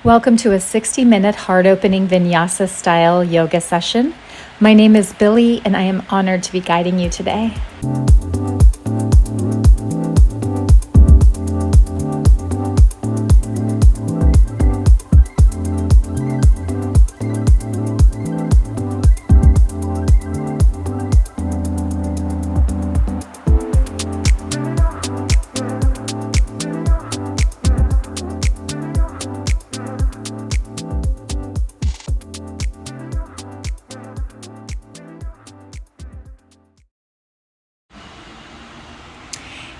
Welcome to a 60-minute heart-opening Vinyasa style yoga session. My name is Billy and I am honored to be guiding you today.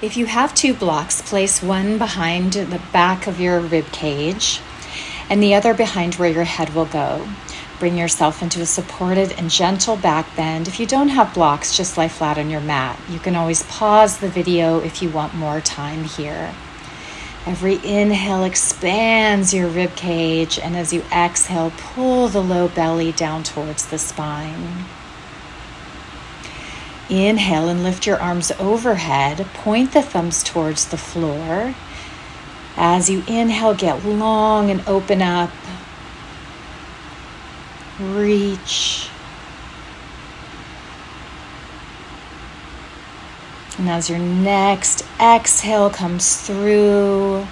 If you have two blocks, place one behind the back of your rib cage and the other behind where your head will go. Bring yourself into a supported and gentle back bend. If you don't have blocks, just lie flat on your mat. You can always pause the video if you want more time here. Every inhale expands your rib cage, and as you exhale, pull the low belly down towards the spine. Inhale and lift your arms overhead. Point the thumbs towards the floor. As you inhale, get long and open up. Reach. And as your next exhale comes through,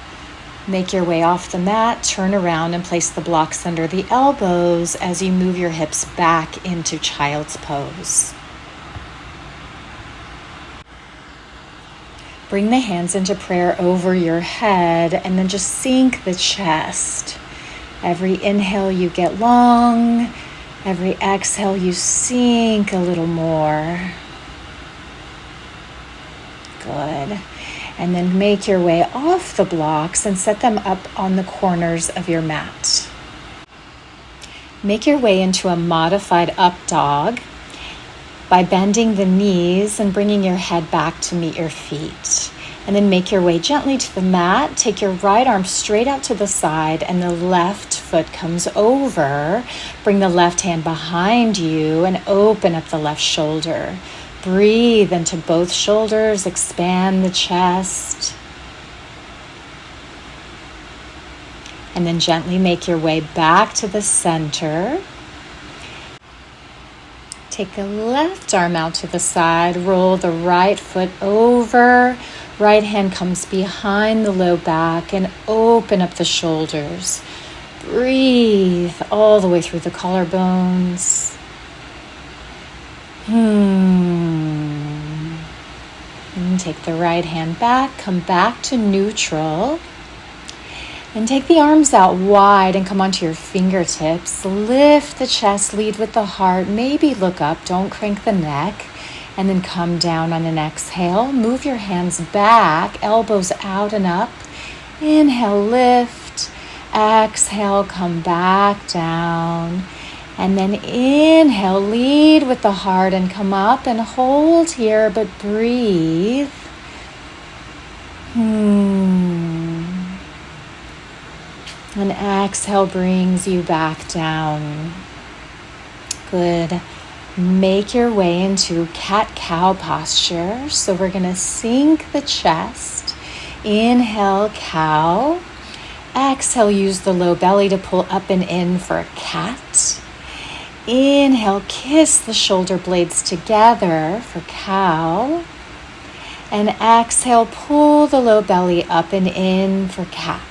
make your way off the mat, turn around and place the blocks under the elbows as you move your hips back into child's pose. Bring the hands into prayer over your head and then just sink the chest. Every inhale you get long, every exhale you sink a little more. Good. And then make your way off the blocks and set them up on the corners of your mat. Make your way into a modified up dog by bending the knees and bringing your head back to meet your feet. And then make your way gently to the mat. Take your right arm straight out to the side and the left foot comes over. Bring the left hand behind you and open up the left shoulder. Breathe into both shoulders, expand the chest. And then gently make your way back to the center. Take the left arm out to the side, roll the right foot over, right hand comes behind the low back and open up the shoulders. Breathe all the way through the collarbones. And take the right hand back, come back to neutral. And take the arms out wide and come onto your fingertips. Lift the chest, lead with the heart. Maybe look up, don't crank the neck. And then come down on an exhale. Move your hands back, elbows out and up. Inhale, lift. Exhale, come back down. And then inhale, lead with the heart and come up and hold here, but breathe. And exhale brings you back down. Good. Make your way into cat-cow posture. So we're going to sink the chest. Inhale, cow. Exhale, use the low belly to pull up and in for a cat. Inhale, kiss the shoulder blades together for cow. And exhale, pull the low belly up and in for cat.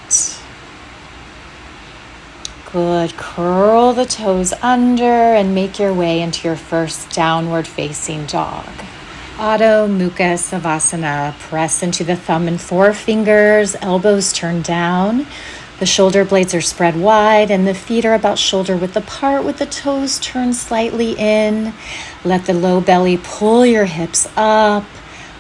Good. Curl the toes under and make your way into your first downward facing dog. Adho Mukha Savasana. Press into the thumb and forefingers, elbows turn down. The shoulder blades are spread wide and the feet are about shoulder width apart with the toes turned slightly in. Let the low belly pull your hips up.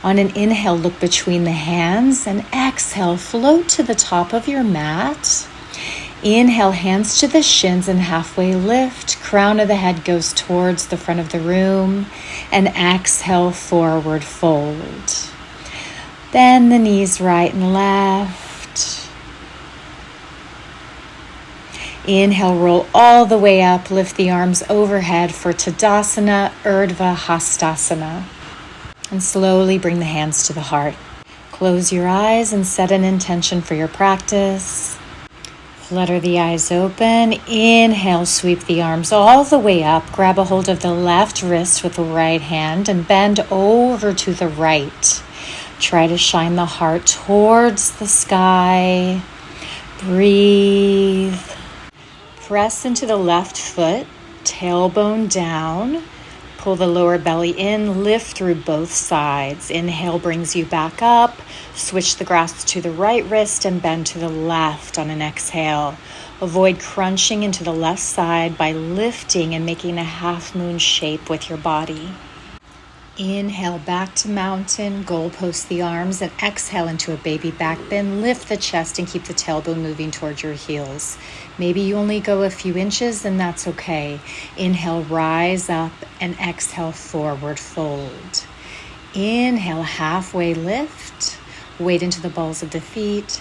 On an inhale, look between the hands and exhale, float to the top of your mat. Inhale, hands to the shins and halfway lift. Crown of the head goes towards the front of the room. And exhale, forward fold. Bend the knees right and left. Inhale, roll all the way up. Lift the arms overhead for Tadasana, Urdhva Hastasana. And slowly bring the hands to the heart. Close your eyes and set an intention for your practice. Flutter the eyes open. Inhale, sweep the arms all the way up. Grab a hold of the left wrist with the right hand and bend over to the right. Try to shine the heart towards the sky. Breathe. Press into the left foot, tailbone down. Pull the lower belly in, lift through both sides. Inhale brings you back up. Switch the grasp to the right wrist and bend to the left on an exhale. Avoid crunching into the left side by lifting and making a half moon shape with your body. Inhale back to mountain, goalpost the arms, and exhale into a baby back bend. Lift the chest and keep the tailbone moving towards your heels. Maybe you only go a few inches, and that's okay. Inhale, rise up, and exhale, forward fold. Inhale, halfway lift. Weight into the balls of the feet.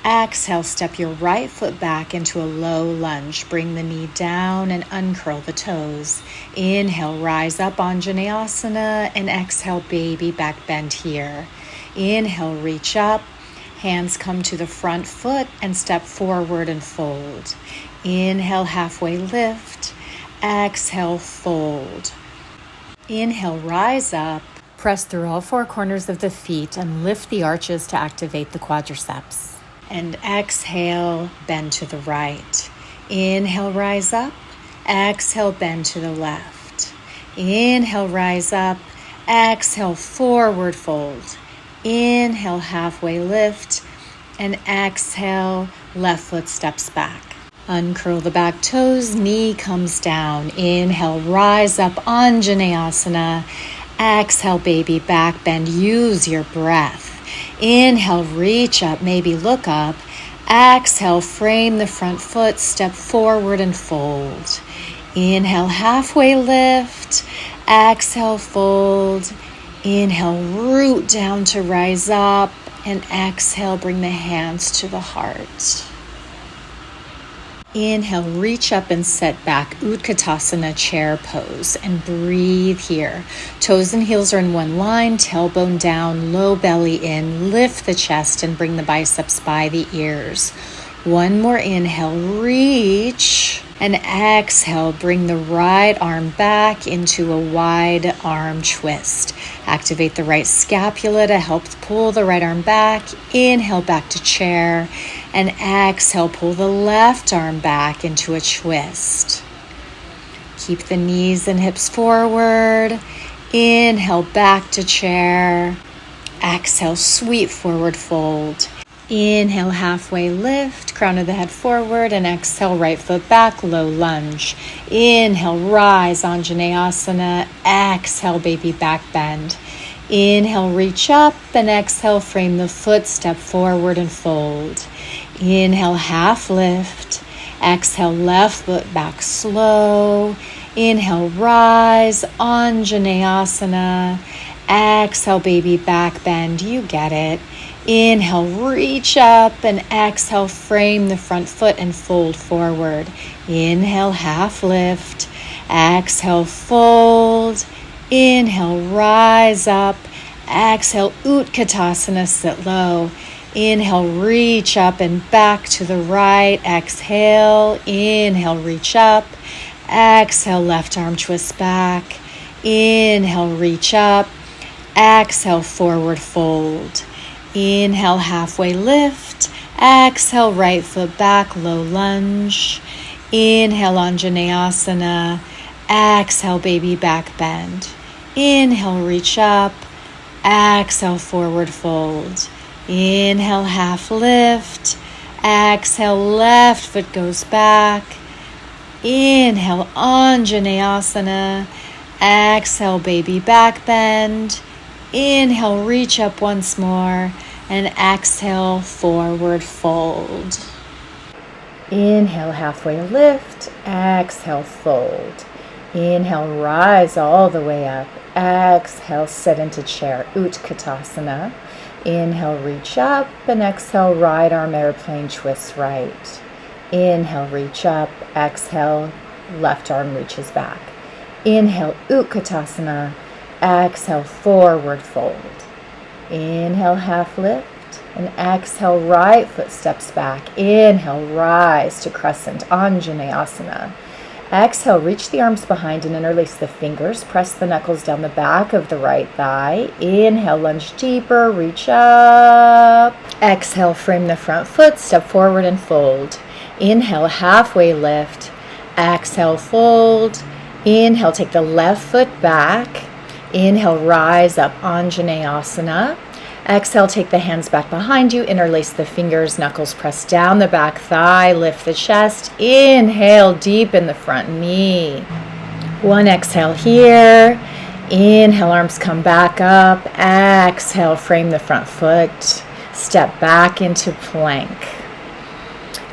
Exhale, step your right foot back into a low lunge. Bring the knee down and uncurl the toes. Inhale, rise up, Anjaneyasana, and exhale, baby back bend here. Inhale, reach up. Hands come to the front foot and step forward and fold. Inhale, halfway lift. Exhale, fold. Inhale, rise up. Press through all four corners of the feet and lift the arches to activate the quadriceps. And exhale, bend to the right. Inhale, rise up. Exhale, bend to the left. Inhale, rise up. Exhale, forward fold. Inhale, halfway lift. And exhale, left foot steps back. Uncurl the back toes, knee comes down. Inhale, rise up, Anjaneyasana. Exhale, baby back bend. Use your breath. Inhale, reach up, maybe look up. Exhale, frame the front foot, step forward and fold. Inhale, halfway lift. Exhale, fold. Inhale, root down to rise up. And exhale, bring the hands to the heart. Inhale, reach up and set back, Utkatasana chair pose, and breathe here. Toes and heels are in one line, tailbone down, low belly in, lift the chest and bring the biceps by the ears. One more inhale, reach, and exhale, bring the right arm back into a wide arm twist. Activate the right scapula to help pull the right arm back. Inhale, back to chair. And exhale, pull the left arm back into a twist. Keep the knees and hips forward. Inhale, back to chair. Exhale, sweep forward fold. Inhale, halfway lift, crown of the head forward, and exhale, right foot back, low lunge. Inhale, rise, Anjaneyasana. Exhale, baby back bend. Inhale, reach up, and exhale, frame the foot, step forward and fold. Inhale, half lift. Exhale, left foot back slow. Inhale, rise, Anjaneyasana. Exhale, baby back bend. You get it. Inhale, reach up, and exhale, frame the front foot and fold forward. Inhale, half lift. Exhale, fold. Inhale, rise up. Exhale, Utkatasana, sit low. Inhale, reach up and back to the right. Exhale, inhale, reach up. Exhale, left arm twist back. Inhale, reach up. Exhale, forward fold. Inhale, halfway lift. Exhale, right foot back, low lunge. Inhale, Anjaneyasana. Exhale, baby back bend. Inhale, reach up. Exhale, forward fold. Inhale, half lift. Exhale, left foot goes back. Inhale, Anjaneyasana. Exhale, baby back bend. Inhale, reach up once more. And exhale, forward fold. Inhale, halfway lift. Exhale, fold. Inhale, rise all the way up. Exhale, sit into chair, Utkatasana. Inhale, reach up, and exhale, right arm airplane twist right. Inhale, reach up. Exhale, left arm reaches back. Inhale, Utkatasana. Exhale, forward fold. Inhale, half lift. And exhale, right foot steps back. Inhale, rise to crescent, Anjaneyasana. Exhale, reach the arms behind and interlace the fingers. Press the knuckles down the back of the right thigh. Inhale, lunge deeper, reach up. Exhale, frame the front foot, step forward and fold. Inhale, halfway lift. Exhale, fold. Inhale, take the left foot back. Inhale, rise up, Anjaneyasana. Exhale, take the hands back behind you, interlace the fingers, knuckles press down the back thigh, lift the chest. Inhale, deepen the front knee. One exhale here. Inhale, arms come back up. Exhale, frame the front foot. Step back into plank.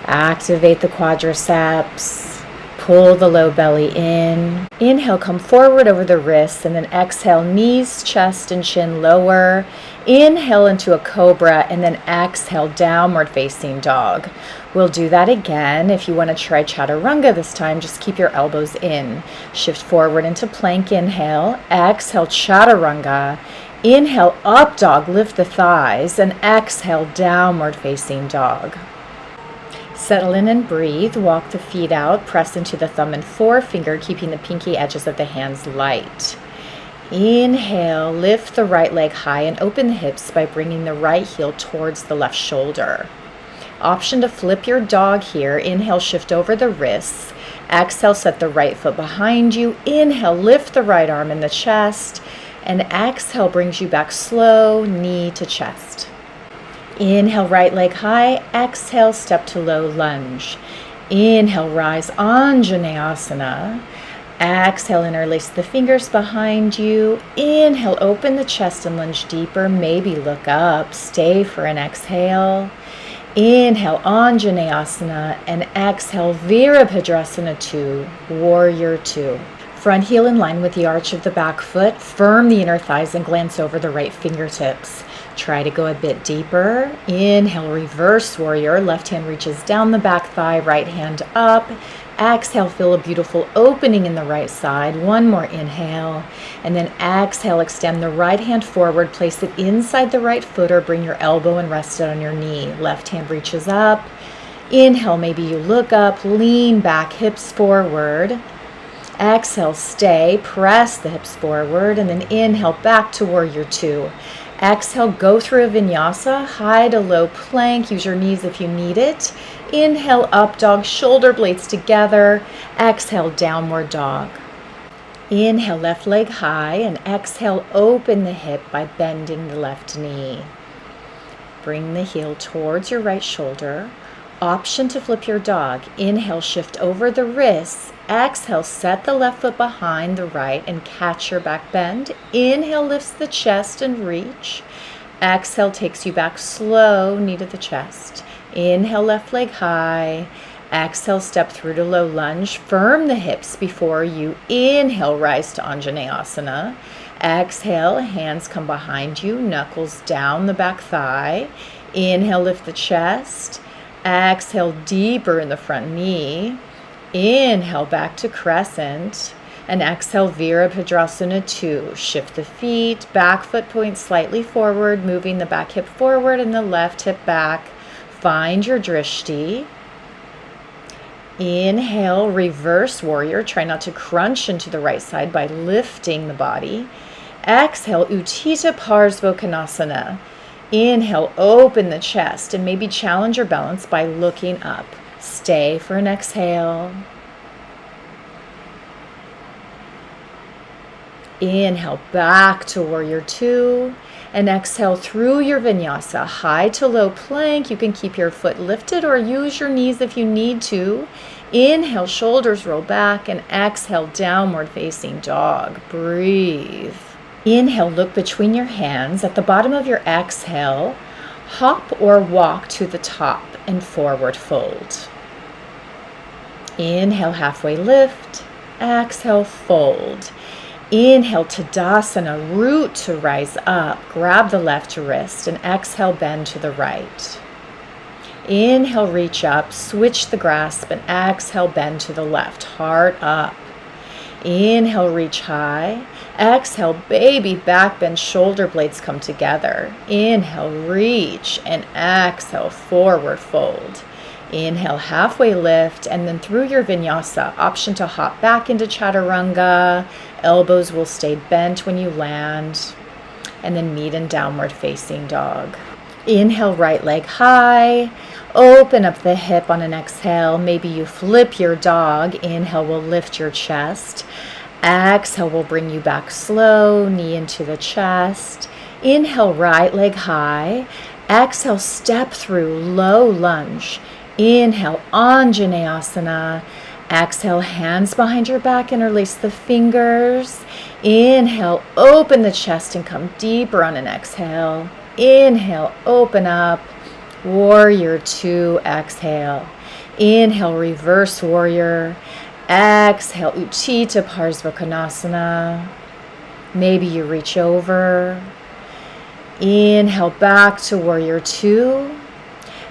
Activate the quadriceps. Pull the low belly in. Inhale, come forward over the wrists, and then exhale, knees, chest, and chin lower. Inhale into a cobra, and then exhale, downward facing dog. We'll do that again. If you want to try chaturanga this time, just keep your elbows in. Shift forward into plank, inhale. Exhale, chaturanga. Inhale, up dog, lift the thighs, and exhale, downward facing dog. Settle in and breathe. Walk the feet out. Press into the thumb and forefinger, keeping the pinky edges of the hands light. Inhale, lift the right leg high and open the hips by bringing the right heel towards the left shoulder. Option to flip your dog here. Inhale, shift over the wrists. Exhale, set the right foot behind you. Inhale, lift the right arm in the chest. And exhale brings you back slow, knee to chest. Inhale, right leg high. Exhale, step to low lunge. Inhale, rise, Anjaneyasana. Exhale, interlace the fingers behind you. Inhale, open the chest and lunge deeper. Maybe look up. Stay for an exhale. Inhale, Anjaneyasana. And exhale, Virabhadrasana 2, Warrior 2. Front heel in line with the arch of the back foot. Firm the inner thighs and glance over the right fingertips. Try to go a bit deeper. Inhale, reverse warrior. Left hand reaches down the back thigh, right hand up. Exhale, feel a beautiful opening in the right side. One more inhale. And then exhale, extend the right hand forward. Place it inside the right foot or bring your elbow and rest it on your knee. Left hand reaches up. Inhale, maybe you look up, lean back, hips forward. Exhale, stay, press the hips forward, and then inhale, back to warrior 2. Exhale, go through a vinyasa, high to low plank. Use your knees if you need it. Inhale, up dog, shoulder blades together. Exhale, downward dog. Inhale, left leg high, and exhale, open the hip by bending the left knee. Bring the heel towards your right shoulder. Option to flip your dog. Inhale, shift over the wrists. Exhale, set the left foot behind the right and catch your back bend. Inhale, lifts the chest and reach. Exhale, takes you back slow, knee to the chest. Inhale, left leg high. Exhale, step through to low lunge. Firm the hips before you. Inhale, rise to Anjaneyasana. Exhale, hands come behind you, knuckles down the back thigh. Inhale, lift the chest. Exhale, deeper in the front knee. Inhale, back to crescent. And exhale, Virabhadrasana 2. Shift the feet, back foot points slightly forward, moving the back hip forward and the left hip back. Find your drishti. Inhale, reverse warrior. Try not to crunch into the right side by lifting the body. Exhale, Uttita Parsvottanasana. Inhale, open the chest and maybe challenge your balance by looking up. Stay for an exhale. Inhale, back to warrior 2. And exhale through your vinyasa, high to low plank. You can keep your foot lifted or use your knees if you need to. Inhale, shoulders roll back, and exhale, downward facing dog. Breathe. Inhale, look between your hands. At the bottom of your exhale, hop or walk to the top and forward fold. Inhale, halfway lift. Exhale, fold. Inhale, Tadasana, root to rise up. Grab the left wrist and exhale, bend to the right. Inhale, reach up, switch the grasp, and exhale, bend to the left. Heart up. Inhale, reach high. Exhale, baby back bend, shoulder blades come together. Inhale, reach, and exhale, forward fold. Inhale, halfway lift, and then through your vinyasa, option to hop back into chaturanga. Elbows will stay bent when you land, and then meet in downward facing dog. Inhale, right leg high. Open up the hip on an exhale. Maybe you flip your dog. Inhale will lift your chest. Exhale will bring you back slow, knee into the chest. Inhale, right leg high. Exhale, step through, low lunge. Inhale, Anjaneyasana. Exhale, hands behind your back, interlace the fingers. Inhale, open the chest and come deeper on an exhale. Inhale, open up. Warrior 2, exhale. Inhale, reverse warrior. Exhale, Utthita Parsvakonasana. Maybe you reach over. Inhale, back to warrior 2.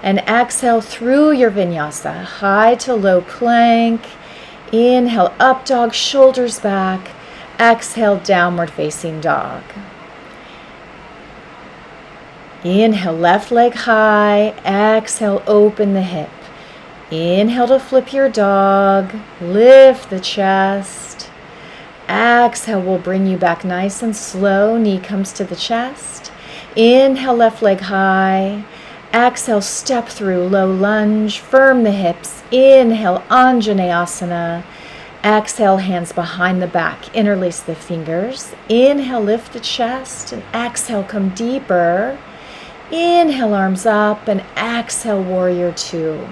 And exhale through your vinyasa, high to low plank. Inhale, up dog, shoulders back. Exhale, downward facing dog. Inhale, left leg high. Exhale, open the hip. Inhale to flip your dog. Lift the chest. Exhale will bring you back nice and slow. Knee comes to the chest. Inhale, left leg high. Exhale, step through, low lunge. Firm the hips. Inhale, Anjaneyasana. Exhale, hands behind the back. Interlace the fingers. Inhale, lift the chest. And exhale, come deeper. Inhale, arms up. And exhale, warrior 2.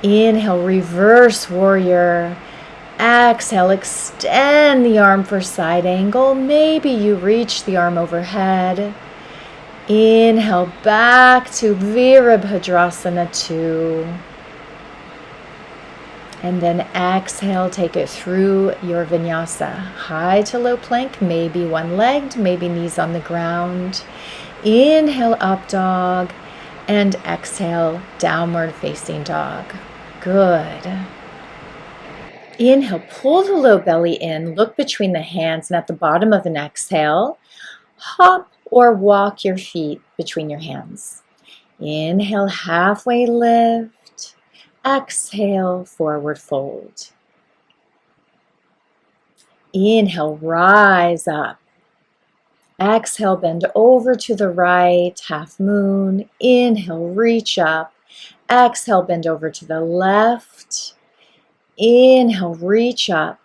Inhale, reverse warrior. Exhale, extend the arm for side angle. Maybe you reach the arm overhead. Inhale, back to Virabhadrasana 2. And then exhale, take it through your vinyasa. High to low plank, maybe one-legged, maybe knees on the ground. Inhale, up dog. And exhale, downward facing dog. Good. Inhale, pull the low belly in, look between the hands, and at the bottom of an exhale, hop or walk your feet between your hands. Inhale, halfway lift. Exhale, forward fold. Inhale, rise up. Exhale, bend over to the right, half moon. Inhale, reach up. Exhale, bend over to the left. Inhale, reach up.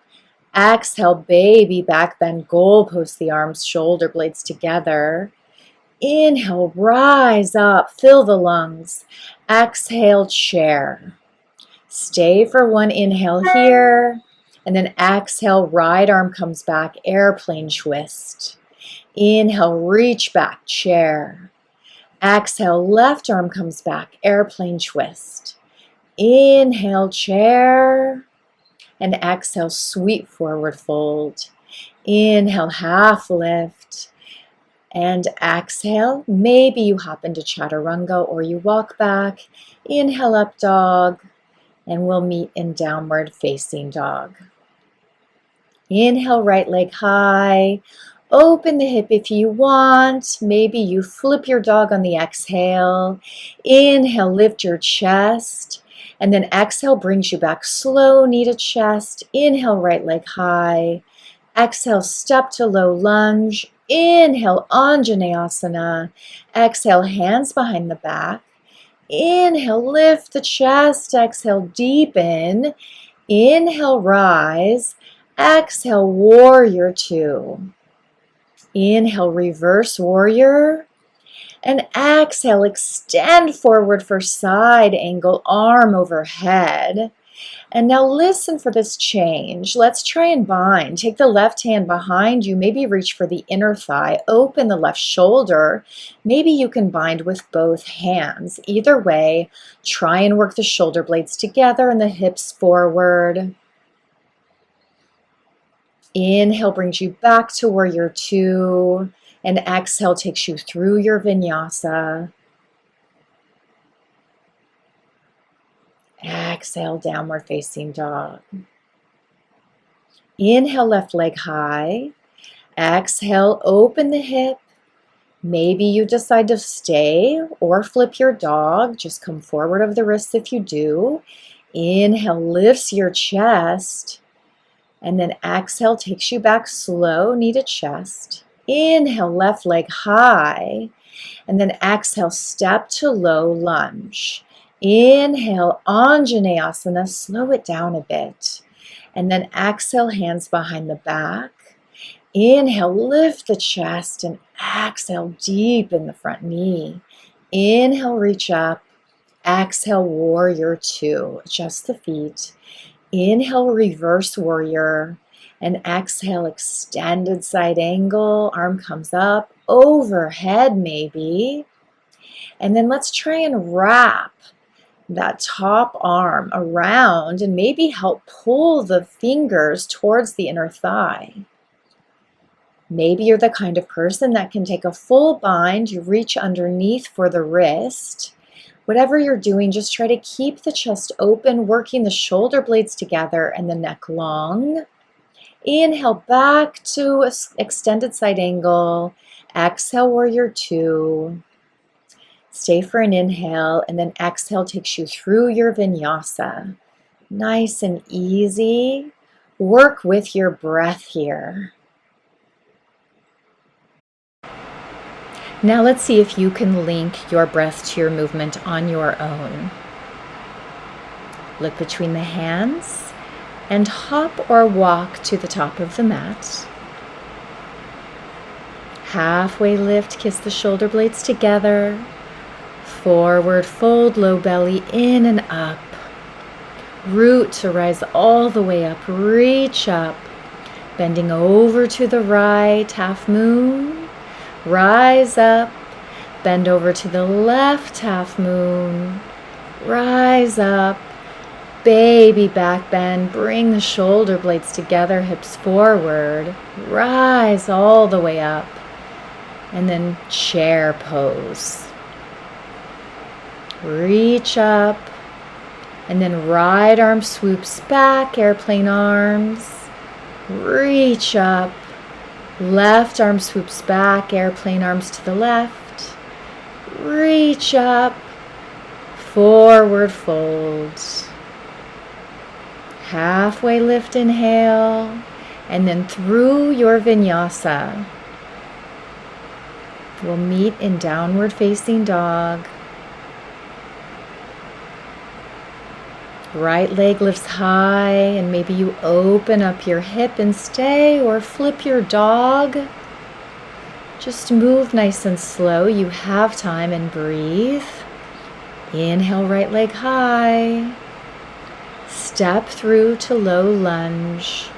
Exhale, baby back bend, goalpost the arms, shoulder blades together. Inhale, rise up, fill the lungs. Exhale, chair. Stay for one inhale here. And then exhale, right arm comes back, airplane twist. Inhale, reach back, chair. Exhale, left arm comes back, airplane twist. Inhale, chair. And exhale, sweep forward fold. Inhale, half lift. And exhale, maybe you hop into chaturanga or you walk back. Inhale, up dog. And we'll meet in downward facing dog. Inhale, right leg high. Open the hip if you want. Maybe you flip your dog on the exhale. Inhale, lift your chest. And then exhale brings you back slow, knee to chest. Inhale, right leg high. Exhale, step to low lunge. Inhale, Anjaneyasana. Exhale, hands behind the back. Inhale, lift the chest. Exhale, deepen. Inhale, rise. Exhale, warrior 2. Inhale, reverse warrior. And exhale, extend forward for side angle, arm overhead. And now listen for this change. Let's try and bind. Take the left hand behind you. Maybe reach for the inner thigh. Open the left shoulder. Maybe you can bind with both hands. Either way, try and work the shoulder blades together and the hips forward. Inhale brings you back to warrior 2. And exhale takes you through your vinyasa. Exhale, downward facing dog. Inhale, left leg high. Exhale, open the hip. Maybe you decide to stay or flip your dog. Just come forward of the wrists if you do. Inhale, lifts your chest. And then exhale, takes you back slow, knee to chest. Inhale, left leg high. And then exhale, step to low lunge. Inhale, Anjaneyasana, slow it down a bit. And then exhale, hands behind the back. Inhale, lift the chest and exhale, deepen the front knee. Inhale, reach up. Exhale, warrior two. Adjust the feet. Inhale, reverse warrior. And exhale, extended side angle. Arm comes up, overhead maybe. And then let's try and wrap that top arm around and maybe help pull the fingers towards the inner thigh. Maybe you're the kind of person that can take a full bind. You reach underneath for the wrist. Whatever you're doing, just try to keep the chest open, working the shoulder blades together and the neck long. Inhale, back to extended side angle. Exhale, warrior two. Stay for an inhale, and then exhale takes you through your vinyasa. Nice and easy. Work with your breath here. Now let's see if you can link your breath to your movement on your own. Look between the hands and hop or walk to the top of the mat. Halfway lift, kiss the shoulder blades together. Forward fold, low belly in and up. Root to rise all the way up, reach up. Bending over to the right, half moon. Rise up, bend over to the left, half moon. Rise up, baby back bend. Bring the shoulder blades together, hips forward. Rise all the way up. And then chair pose. Reach up. And then right arm swoops back, airplane arms. Reach up. Left arm swoops back, airplane arms to the left. Reach up, forward fold. Halfway lift, inhale, and then through your vinyasa. We'll meet in downward facing dog. Right leg lifts high, and maybe you open up your hip and stay, or flip your dog. Just move nice and slow. You have time, and breathe. Inhale, right leg high. Step through to low lunge.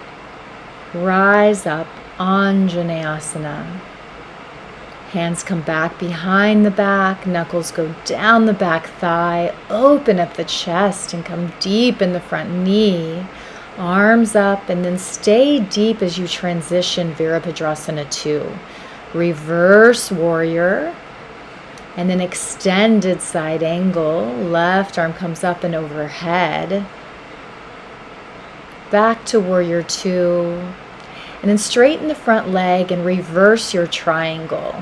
Rise up, Anjaneyasana. Hands come back behind the back, knuckles go down the back thigh, open up the chest and come deep in the front knee. Arms up, and then stay deep as you transition Virabhadrasana 2. Reverse warrior, and then extended side angle. Left arm comes up and overhead. Back to warrior 2. And then straighten the front leg and reverse your triangle.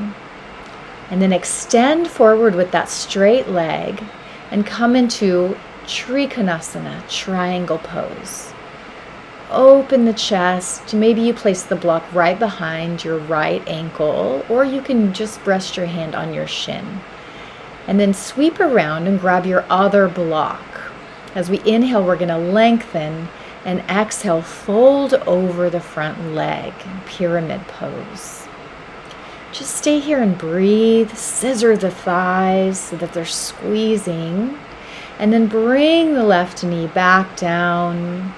And then extend forward with that straight leg and come into Trikonasana, triangle pose. Open the chest. Maybe you place the block right behind your right ankle, or you can just rest your hand on your shin. And then sweep around and grab your other block. As we inhale, we're going to lengthen. And exhale, fold over the front leg, pyramid pose. Just stay here and breathe. Scissor the thighs so that they're squeezing. And then bring the left knee back down.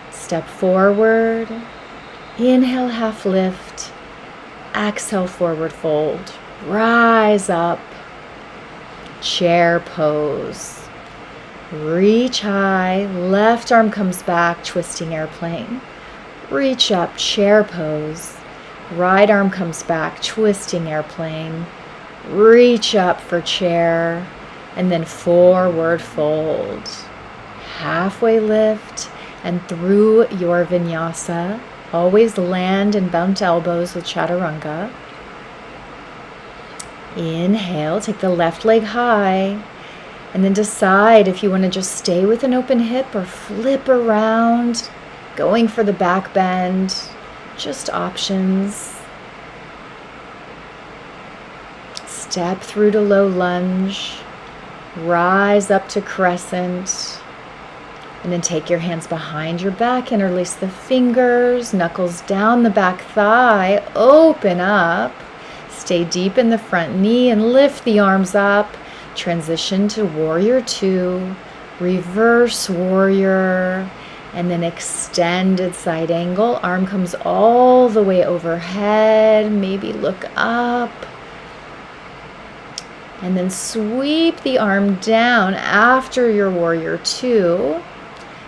Step forward. Inhale, half lift. Exhale, forward fold. Rise up. Chair pose. Reach high, left arm comes back, twisting airplane. Reach up, chair pose. Right arm comes back, twisting airplane. Reach up for chair, and then forward fold. Halfway lift, and through your vinyasa. Always land and bent elbows with chaturanga. Inhale, take the left leg high, and then decide if you want to just stay with an open hip or flip around, going for the back bend. Just options. Step through to low lunge, rise up to crescent, and then take your hands behind your back, interlace the fingers, knuckles down the back thigh, open up, stay deep in the front knee and lift the arms up, transition to warrior two, reverse warrior, and then extended side angle. Arm comes all the way overhead, maybe look up. And then sweep the arm down after your warrior two.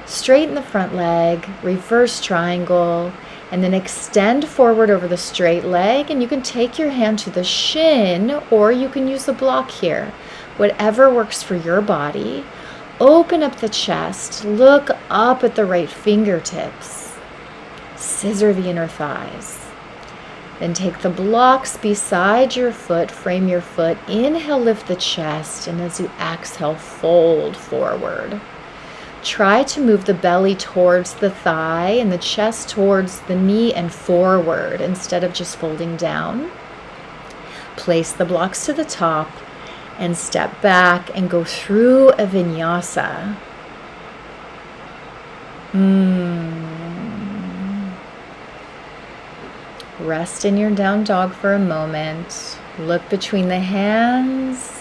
Straighten the front leg, reverse triangle, and then extend forward over the straight leg. And you can take your hand to the shin, or you can use a block here. Whatever works for your body. Open up the chest, look up at the right fingertips. Scissor the inner thighs. Then take the blocks beside your foot, frame your foot. Inhale, lift the chest, and as you exhale, fold forward. Try to move the belly towards the thigh and the chest towards the knee and forward instead of just folding down. Place the blocks to the top and step back and go through a vinyasa. Rest in your down dog for a moment. Look between the hands.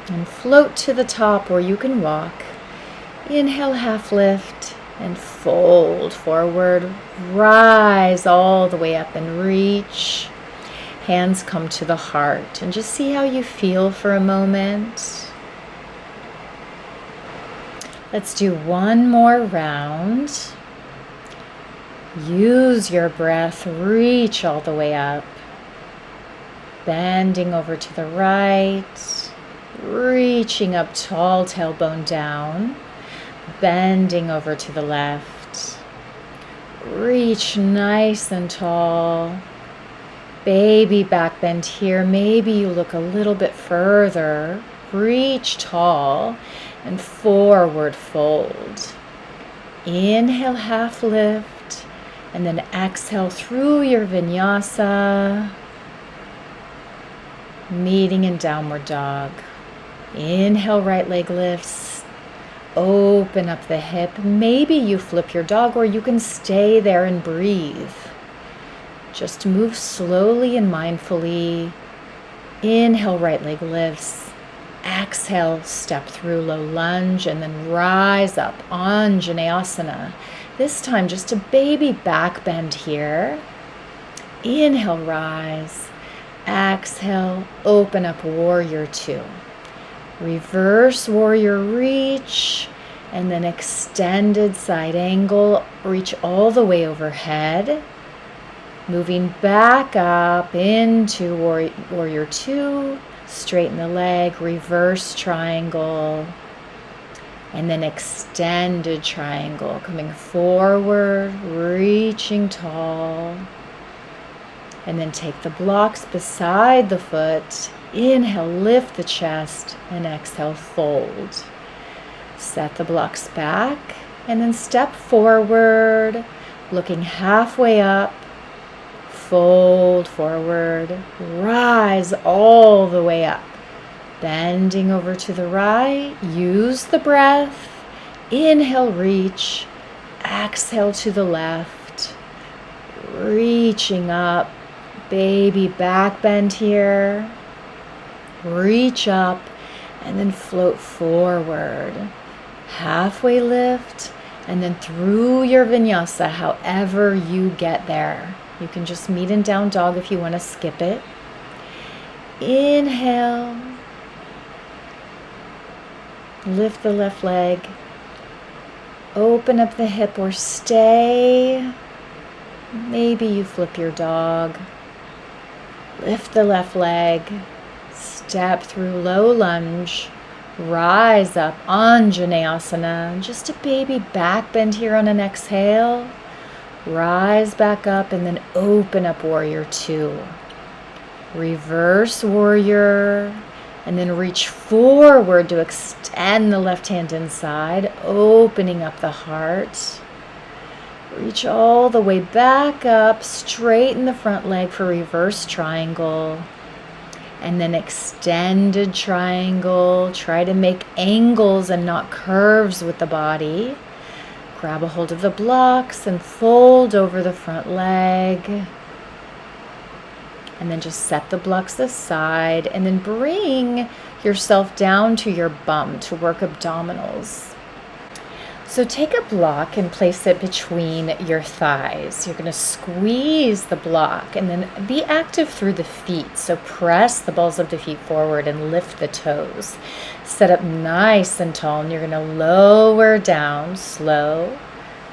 And float to the top where you can walk. Inhale, half lift and fold forward. Rise all the way up and reach. Hands come to the heart and just see how you feel for a moment. Let's do one more round. Use your breath, reach all the way up. Bending over to the right. Reaching up tall, tailbone down, bending over to the left. Reach nice and tall. Baby back bend here. Maybe you look a little bit further. Reach tall and forward fold. Inhale, half lift, and then exhale through your vinyasa, meeting in downward dog. Inhale, right leg lifts, open up the hip. Maybe you flip your dog, or you can stay there and breathe. Just move slowly and mindfully. Inhale, right leg lifts. Exhale, step through low lunge, and then rise up, Anjaneyasana. This time, just a baby back bend here. Inhale, rise. Exhale, open up, warrior two. Reverse warrior reach, and then extended side angle, reach all the way overhead. Moving back up into warrior two, straighten the leg, reverse triangle, and then extended triangle, coming forward, reaching tall. And then take the blocks beside the foot. Inhale, lift the chest, and exhale, fold. Set the blocks back, and then step forward, looking halfway up. Fold forward, rise all the way up. Bending over to the right, use the breath. Inhale, reach. Exhale to the left. Reaching up. Baby back bend here. Reach up and then float forward. Halfway lift and then through your vinyasa, however you get there. You can just meet in down dog if you want to skip it. Inhale. Lift the left leg. Open up the hip or stay. Maybe you flip your dog. Lift the left leg. Step through low lunge. Rise up, Anjaneyasana. Just a baby back bend here on an exhale. Rise back up and then open up Warrior Two. Reverse Warrior. And then reach forward to extend the left hand inside, opening up the heart. Reach all the way back up, straighten the front leg for reverse triangle. And then extended triangle. Try to make angles and not curves with the body. Grab a hold of the blocks and fold over the front leg. And then just set the blocks aside and then bring yourself down to your bum to work abdominals. So take a block and place it between your thighs. You're going to squeeze the block and then be active through the feet. So press the balls of the feet forward and lift the toes. Set up nice and tall, and you're going to lower down, slow,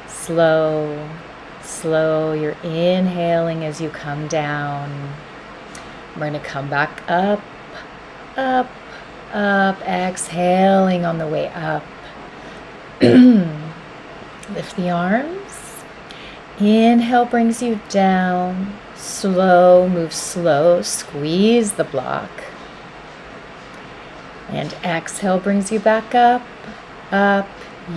slow, slow. You're inhaling as you come down. We're going to come back up, up, up, exhaling on the way up. Lift the arms. Inhale brings you down. Slow, move slow, squeeze the block. And exhale brings you back up, up.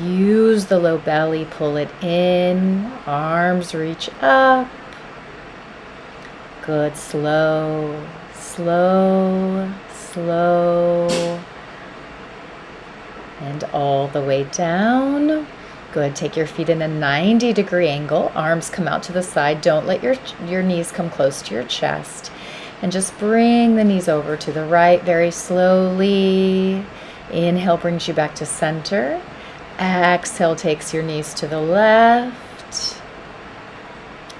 Use the low belly, pull it in. Arms reach up. Good, slow, slow, slow. And all the way down. Good, take your feet in a 90-degree angle. Arms come out to the side. Don't let your knees come close to your chest. And just bring the knees over to the right very slowly. Inhale brings you back to center. Exhale takes your knees to the left.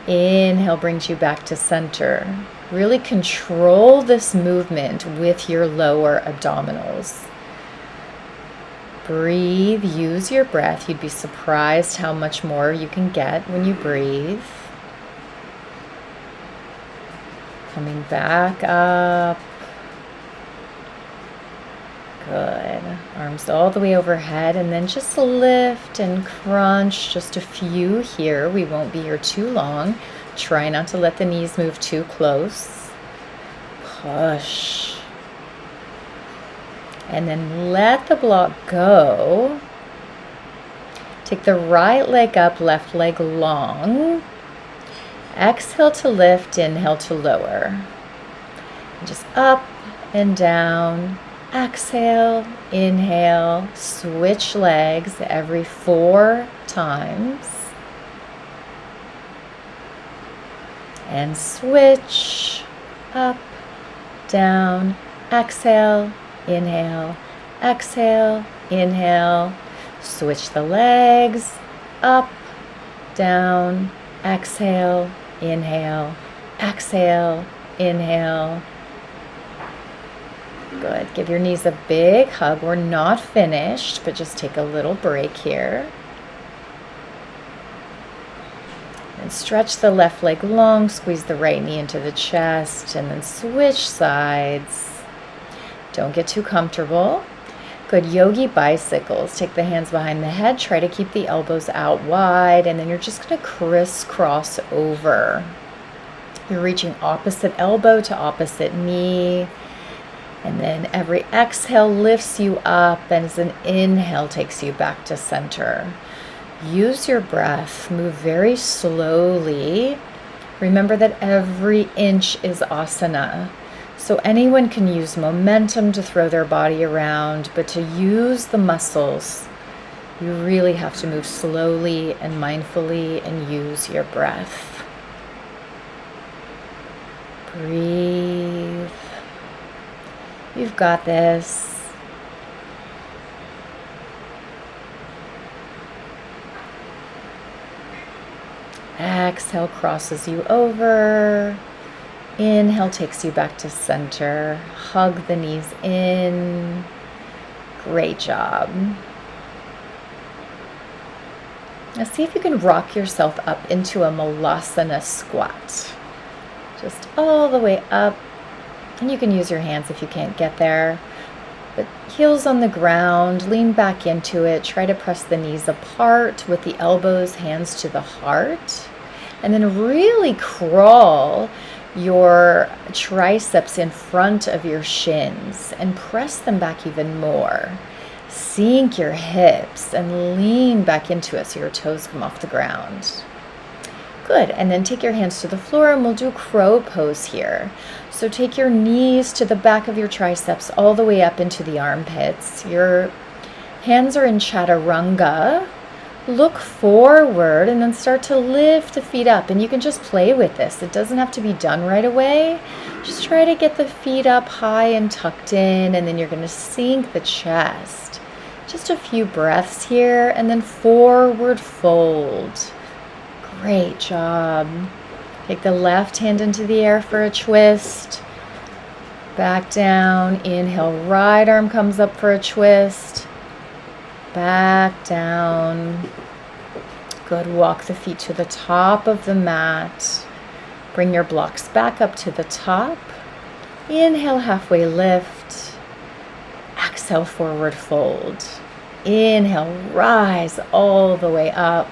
Inhale brings you back to center. Really control this movement with your lower abdominals. Breathe, use your breath. You'd be surprised how much more you can get when you breathe. Coming back up. Good. Arms all the way overhead, and then just lift and crunch. Just a few here. We won't be here too long. Try not to let the knees move too close. Push. And then let the block go. Take the right leg up, left leg long. Exhale to lift, inhale to lower. And just up and down. Exhale, inhale, switch legs every 4 times. And switch, up, down, exhale, inhale, exhale, inhale. Switch the legs, up, down, exhale, inhale, exhale, inhale. Good. Give your knees a big hug. We're not finished, but just take a little break here. And stretch the left leg long, squeeze the right knee into the chest, and then switch sides. Don't get too comfortable. Good. Yogi bicycles. Take the hands behind the head. Try to keep the elbows out wide, and then you're just going to crisscross over. You're reaching opposite elbow to opposite knee. And then every exhale lifts you up, and as an inhale takes you back to center. Use your breath. Move very slowly. Remember that every inch is asana. So anyone can use momentum to throw their body around, but to use the muscles, you really have to move slowly and mindfully and use your breath. Breathe. You've got this. Exhale crosses you over. Inhale takes you back to center. Hug the knees in. Great job. Now see if you can rock yourself up into a malasana squat. Just all the way up. And you can use your hands if you can't get there. But heels on the ground, lean back into it. Try to press the knees apart with the elbows, hands to the heart. And then really crawl your triceps in front of your shins and press them back even more. Sink your hips and lean back into it so your toes come off the ground. Good, and then take your hands to the floor and we'll do crow pose here. So take your knees to the back of your triceps all the way up into the armpits. Your hands are in chaturanga. Look forward and then start to lift the feet up. And you can just play with this. It doesn't have to be done right away. Just try to get the feet up high and tucked in, and then you're going to sink the chest. Just a few breaths here, and then forward fold. Great job. Take the left hand into the air for a twist. Back down. Inhale, right arm comes up for a twist. Back down. Good. Walk the feet to the top of the mat. Bring your blocks back up to the top. Inhale, halfway lift. Exhale, forward fold. Inhale, rise all the way up.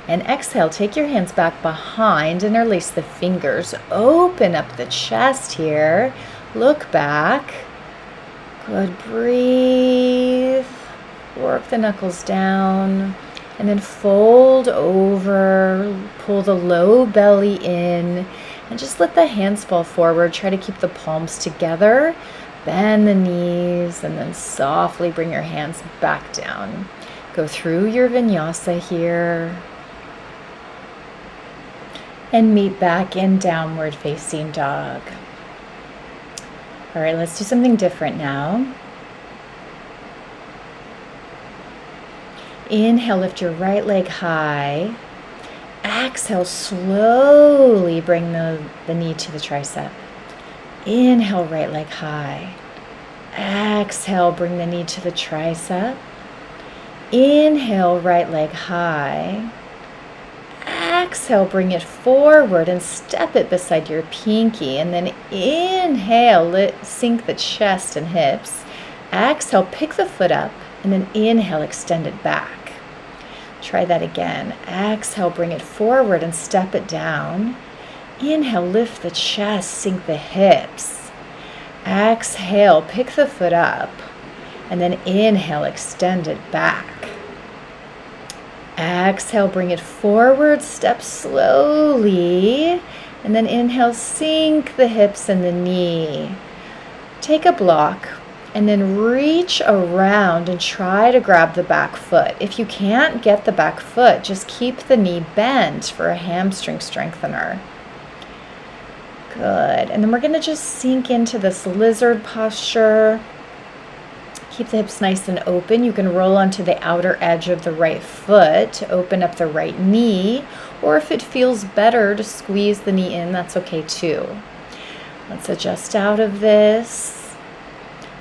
And exhale, take your hands back behind, interlace the fingers, open up the chest here, look back. Good, breathe, work the knuckles down, and then fold over, pull the low belly in, and just let the hands fall forward. Try to keep the palms together, bend the knees, and then softly bring your hands back down. Go through your vinyasa here. And meet back in downward facing dog. All right, let's do something different now. Inhale, lift your right leg high. Exhale, slowly bring the knee to the tricep. Inhale, right leg high. Exhale, bring the knee to the tricep. Inhale, right leg high. Exhale, bring it forward and step it beside your pinky. And then inhale, sink the chest and hips. Exhale, pick the foot up. And then inhale, extend it back. Try that again. Exhale, bring it forward and step it down. Inhale, lift the chest, sink the hips. Exhale, pick the foot up. And then inhale, extend it back. Exhale, bring it forward, step slowly, and then inhale, sink the hips and the knee. Take a block and then reach around and try to grab the back foot. If you can't get the back foot, just keep the knee bent for a hamstring strengthener. Good, and then we're gonna just sink into this lizard posture. Keep the hips nice and open. You can roll onto the outer edge of the right foot to open up the right knee, or if it feels better to squeeze the knee in, that's okay too. Let's adjust out of this.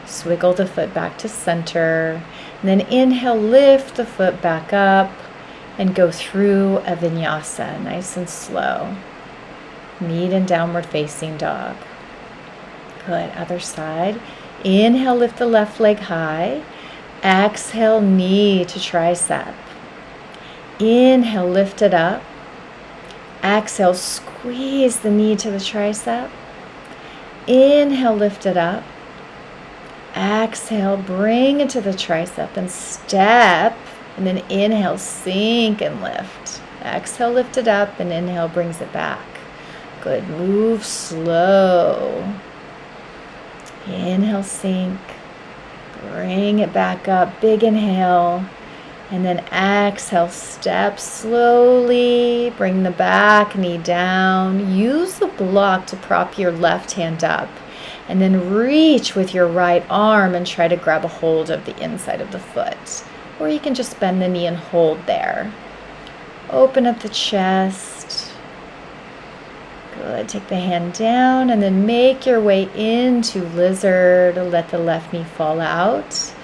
Swiggle the foot back to center. And then inhale, lift the foot back up and go through a vinyasa, nice and slow. Meet in downward facing dog. Good, other side. Inhale, lift the left leg high. Exhale, knee to tricep. Inhale, lift it up. Exhale, squeeze the knee to the tricep. Inhale, lift it up. Exhale, bring it to the tricep and step. And then inhale, sink and lift. Exhale, lift it up, and inhale brings it back. Good, move slow. Inhale, sink, bring it back up, big inhale, and then exhale, step slowly, bring the back knee down, use the block to prop your left hand up, and then reach with your right arm and try to grab a hold of the inside of the foot, or you can just bend the knee and hold there. Open up the chest. Good, take the hand down and then make your way into lizard. Let the left knee fall out.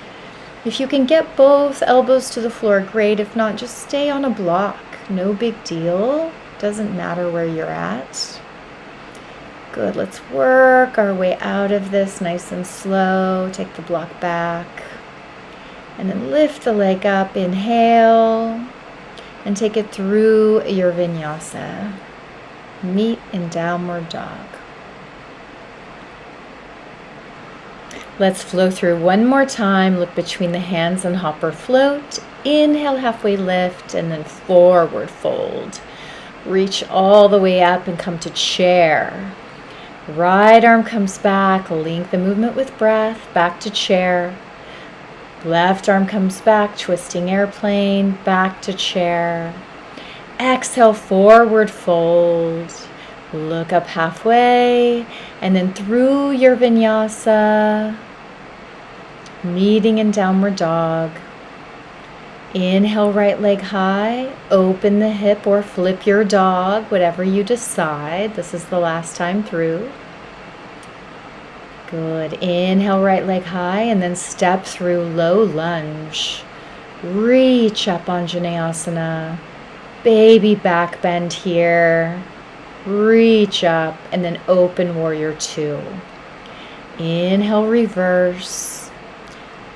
If you can get both elbows to the floor, great. If not, just stay on a block. No big deal. Doesn't matter where you're at. Good, let's work our way out of this nice and slow. Take the block back. And then lift the leg up, inhale, and take it through your vinyasa. Meet in downward dog. Let's flow through one more time. Look between the hands and hop or float. Inhale, halfway lift, and then forward fold. Reach all the way up and come to chair. Right arm comes back, link the movement with breath, back to chair. Left arm comes back, twisting airplane, back to chair. Exhale, forward fold. Look up halfway, and then through your vinyasa, meeting in downward dog. Inhale, right leg high, open the hip or flip your dog, whatever you decide. This is the last time through. Good. Inhale, right leg high, and then step through low lunge. Reach up, Anjaneyasana. Baby back bend here. Reach up, and then open warrior two. Inhale, reverse.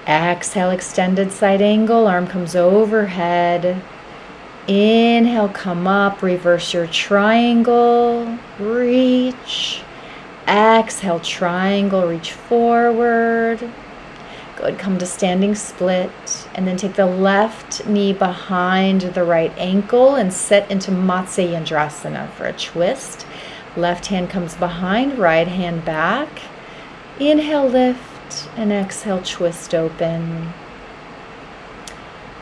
Exhale, extended side angle. Arm comes overhead. Inhale, come up. Reverse your triangle. Reach. Exhale, triangle, reach forward. Good, come to standing split. And then take the left knee behind the right ankle and set into Matsyendrasana for a twist. Left hand comes behind, right hand back. Inhale, lift, and exhale, twist open.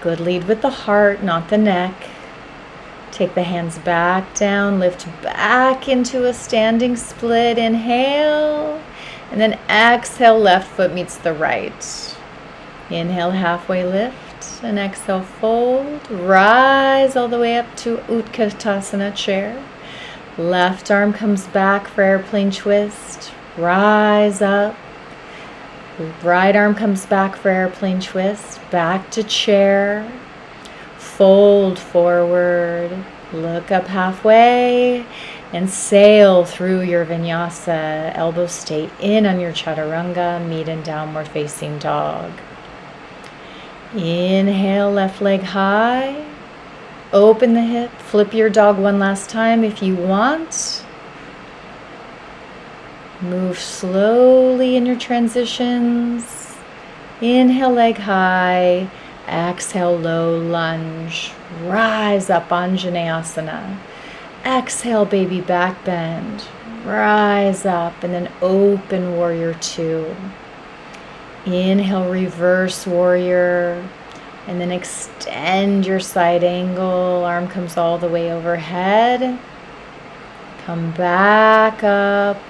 Good, lead with the heart, not the neck. Take the hands back down, lift back into a standing split. Inhale, and then exhale, left foot meets the right. Inhale, halfway lift, and exhale, fold. Rise all the way up to Utkatasana chair. Left arm comes back for airplane twist. Rise up. Right arm comes back for airplane twist. Back to chair. Fold forward, look up halfway, and sail through your vinyasa. Elbows stay in on your chaturanga, meet in downward facing dog. Inhale, left leg high. Open the hip, flip your dog one last time if you want. Move slowly in your transitions. Inhale, leg high. Exhale, low lunge. Rise up, Anjaneyasana. Exhale, baby back bend. Rise up, and then open warrior two. Inhale, reverse warrior. And then extend your side angle. Arm comes all the way overhead. Come back up.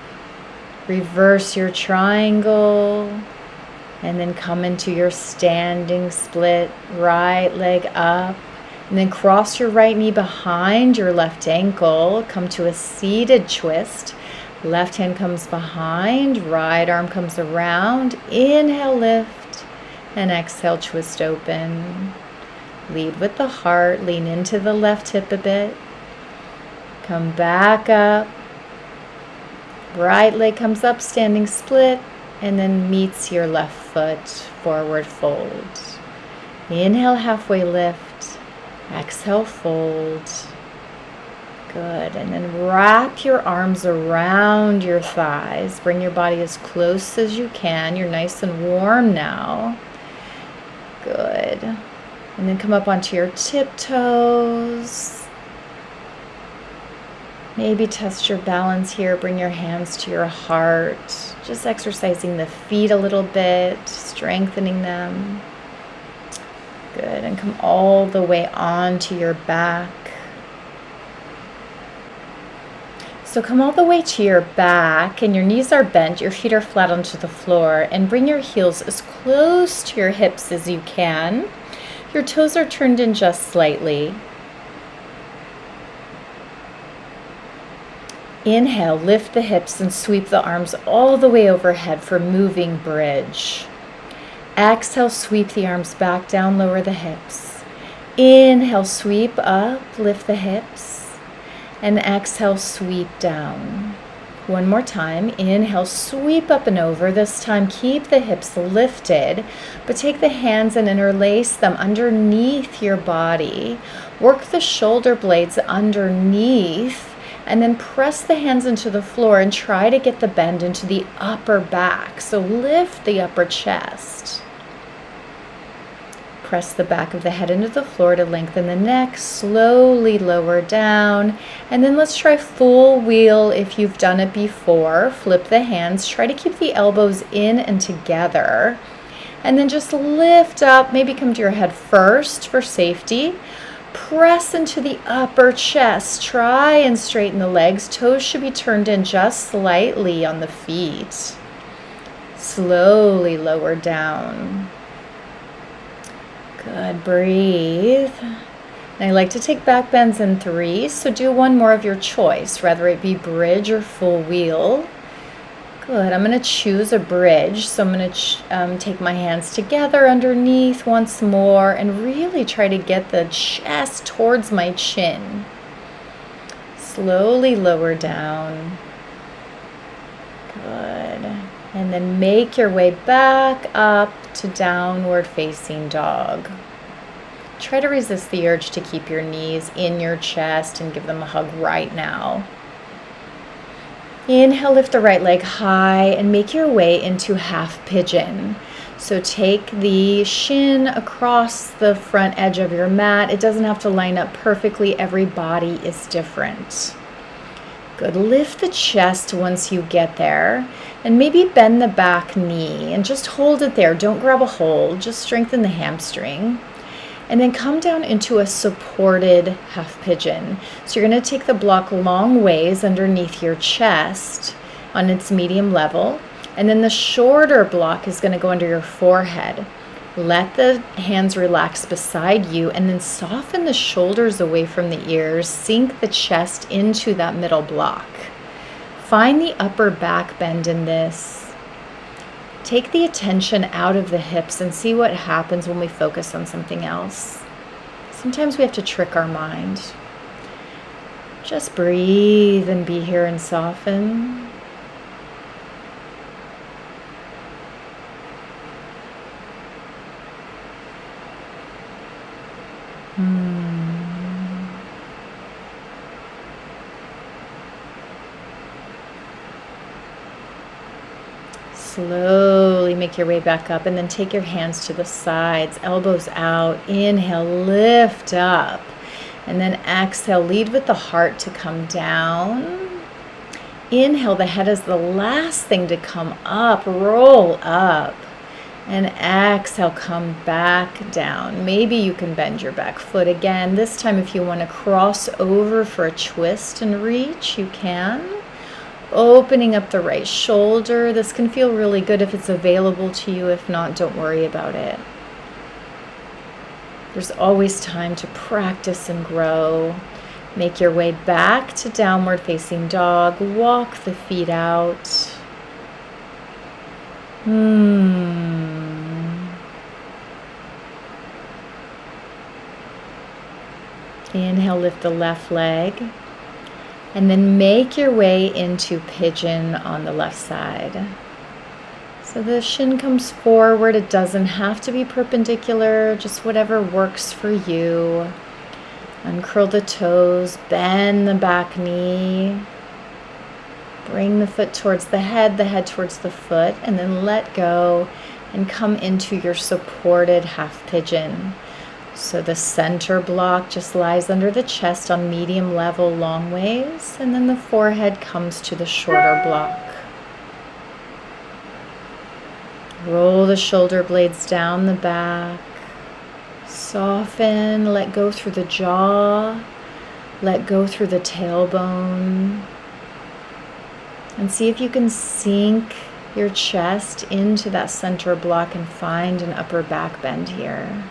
Reverse your triangle. And then come into your standing split, right leg up. And then cross your right knee behind your left ankle. Come to a seated twist. Left hand comes behind, right arm comes around. Inhale, lift, and exhale, twist open. Lead with the heart, lean into the left hip a bit. Come back up. Right leg comes up, standing split. And then meets your left foot, forward fold. Inhale, halfway lift. Exhale, fold. Good. And then wrap your arms around your thighs. Bring your body as close as you can. You're nice and warm now. Good. And then come up onto your tiptoes. Maybe test your balance here. Bring your hands to your heart. Just exercising the feet a little bit, strengthening them. Good. And come all the way onto your back. So come all the way to your back, and your knees are bent, your feet are flat onto the floor, and bring your heels as close to your hips as you can. Your toes are turned in just slightly. Inhale, lift the hips and sweep the arms all the way overhead for moving bridge. Exhale, sweep the arms back down, lower the hips. Inhale, sweep up, lift the hips. And exhale, sweep down. One more time. Inhale, sweep up and over. This time, keep the hips lifted, but take the hands and interlace them underneath your body. Work the shoulder blades underneath, and then press the hands into the floor and try to get the bend into the upper back. So lift the upper chest. Press the back of the head into the floor to lengthen the neck, slowly lower down, and then let's try full wheel if you've done it before. Flip the hands, try to keep the elbows in and together, and then just lift up, maybe come to your head first for safety. Press into the upper chest, try and straighten the legs. Toes should be turned in just slightly on the feet. Slowly lower down. Good, breathe. And I like to take back bends in 3, so do one more of your choice, whether it be bridge or full wheel. Good, I'm going to choose a bridge, so I'm going to take my hands together underneath once more and really try to get the chest towards my chin. Slowly lower down. Good. And then make your way back up to downward facing dog. Try to resist the urge to keep your knees in your chest and give them a hug right now. Inhale, lift the right leg high and make your way into half pigeon. So take the shin across the front edge of your mat. It doesn't have to line up perfectly. Every body is different. Good. Lift the chest once you get there, and maybe bend the back knee and just hold it there. Don't grab a hold, just strengthen the hamstring. And then come down into a supported half pigeon. So you're going to take the block long ways underneath your chest on its medium level, and then the shorter block is going to go under your forehead. Let the hands relax beside you, and then soften the shoulders away from the ears. Sink the chest into that middle block. Find the upper back bend in this. Take the attention out of the hips and see what happens when we focus on something else. Sometimes we have to trick our mind. Just breathe and be here and soften. Slowly make your way back up, and then take your hands to the sides, elbows out. Inhale, lift up, and then exhale, lead with the heart to come down. Inhale, the head is the last thing to come up, roll up. And exhale, come back down. Maybe you can bend your back foot again. This time, if you want to cross over for a twist and reach, you can. Opening up the right shoulder. This can feel really good if it's available to you. If not, don't worry about it. There's always time to practice and grow. Make your way back to downward facing dog. Walk the feet out. Inhale, lift the left leg. And then make your way into pigeon on the left side. So the shin comes forward. It doesn't have to be perpendicular, just whatever works for you. Uncurl the toes, bend the back knee. Bring the foot towards the head towards the foot, and then let go and come into your supported half pigeon. So the center block just lies under the chest on medium level, long ways, and then the forehead comes to the shorter block. Roll the shoulder blades down the back. Soften, let go through the jaw, let go through the tailbone. And see if you can sink your chest into that center block and find an upper back bend here.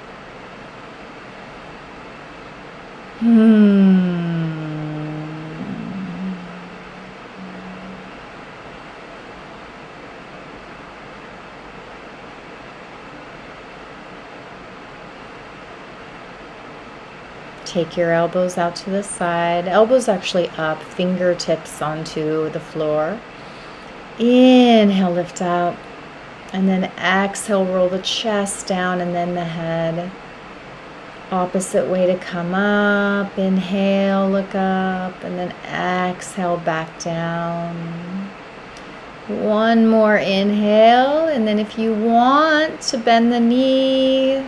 Take your elbows out to the side. Elbows actually up, fingertips onto the floor. Inhale, lift up. And then exhale, roll the chest down and then the head. Opposite way to come up. Inhale, look up. And then exhale, back down. One more inhale. And then if you want to bend the knee,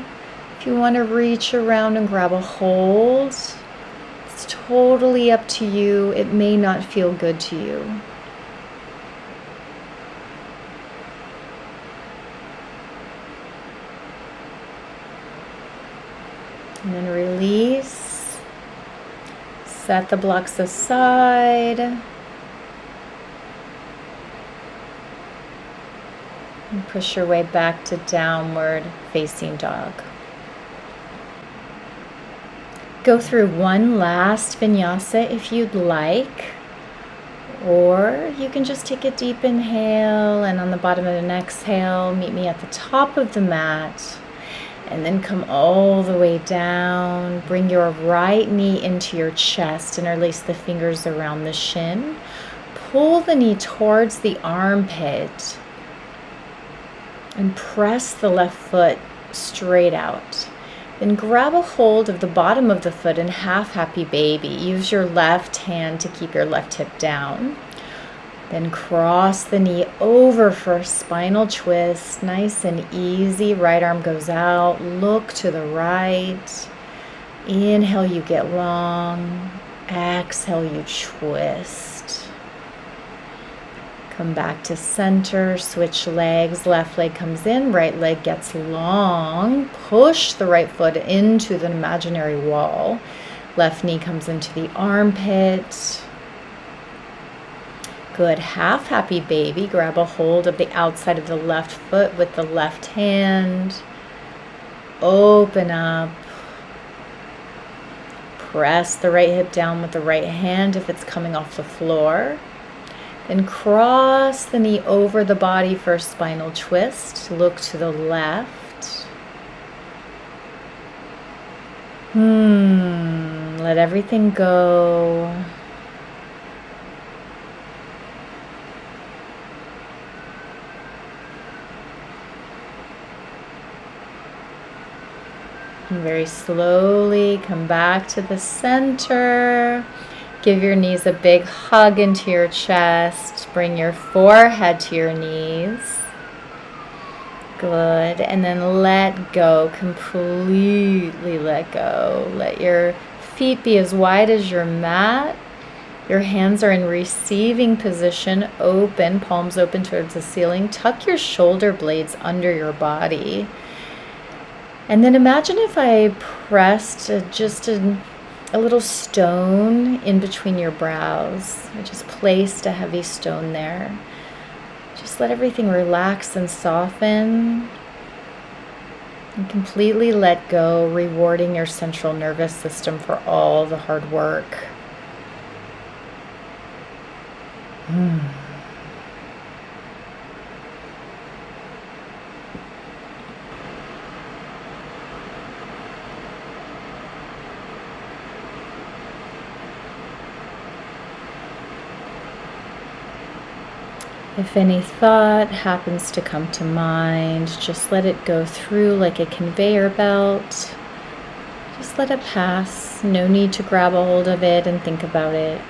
if you want to reach around and grab a hold, it's totally up to you. It may not feel good to you. And then release. Set the blocks aside. And push your way back to downward facing dog. Go through one last vinyasa if you'd like. Or you can just take a deep inhale and on the bottom of an exhale, meet me at the top of the mat. And then come all the way down. Bring your right knee into your chest. Interlace the fingers around the shin. Pull the knee towards the armpit. And press the left foot straight out. Then grab a hold of the bottom of the foot in half happy baby. Use your left hand to keep your left hip down. Then cross the knee over for a spinal twist. Nice and easy. Right arm goes out. Look to the right. Inhale, you get long. Exhale, you twist. Come back to center. Switch legs. Left leg comes in. Right leg gets long. Push the right foot into the imaginary wall. Left knee comes into the armpit. Good. Half happy baby. Grab a hold of the outside of the left foot with the left hand. Open up. Press the right hip down with the right hand if it's coming off the floor. Then cross the knee over the body for a spinal twist. Look to the left. Let everything go. And very slowly come back to the center. Give your knees a big hug into your chest. Bring your forehead to your knees. Good. And then let go. Completely let go. Let your feet be as wide as your mat. Your hands are in receiving position. Open, palms open towards the ceiling. Tuck your shoulder blades under your body. And then imagine if I pressed just a little stone in between your brows. I just placed a heavy stone there. Just let everything relax and soften. And completely let go, rewarding your central nervous system for all the hard work. If any thought happens to come to mind, just let it go through like a conveyor belt. Just let it pass. No need to grab a hold of it and think about it.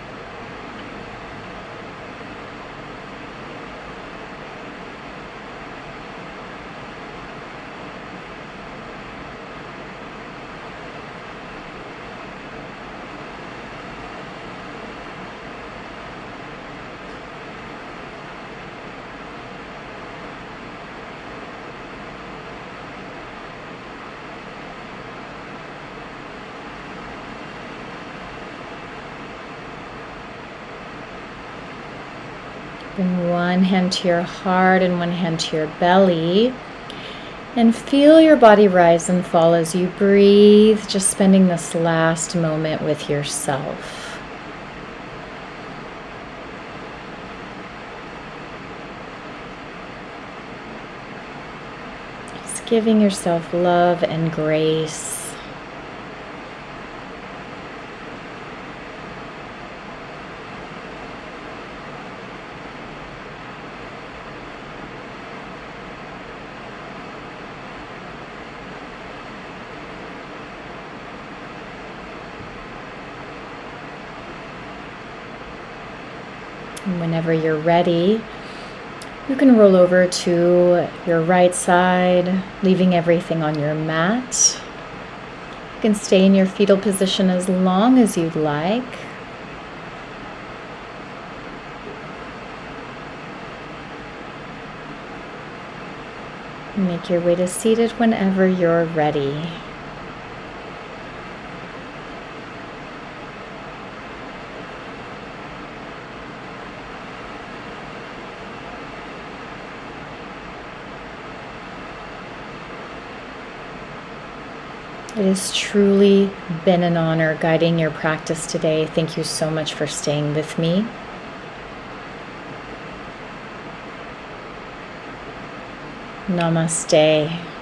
Bring one hand to your heart and one hand to your belly. And feel your body rise and fall as you breathe, just spending this last moment with yourself. Just giving yourself love and grace. And whenever you're ready, you can roll over to your right side, leaving everything on your mat. You can stay in your fetal position as long as you'd like. Make your way to seated whenever you're ready. It has truly been an honor guiding your practice today. Thank you so much for staying with me. Namaste.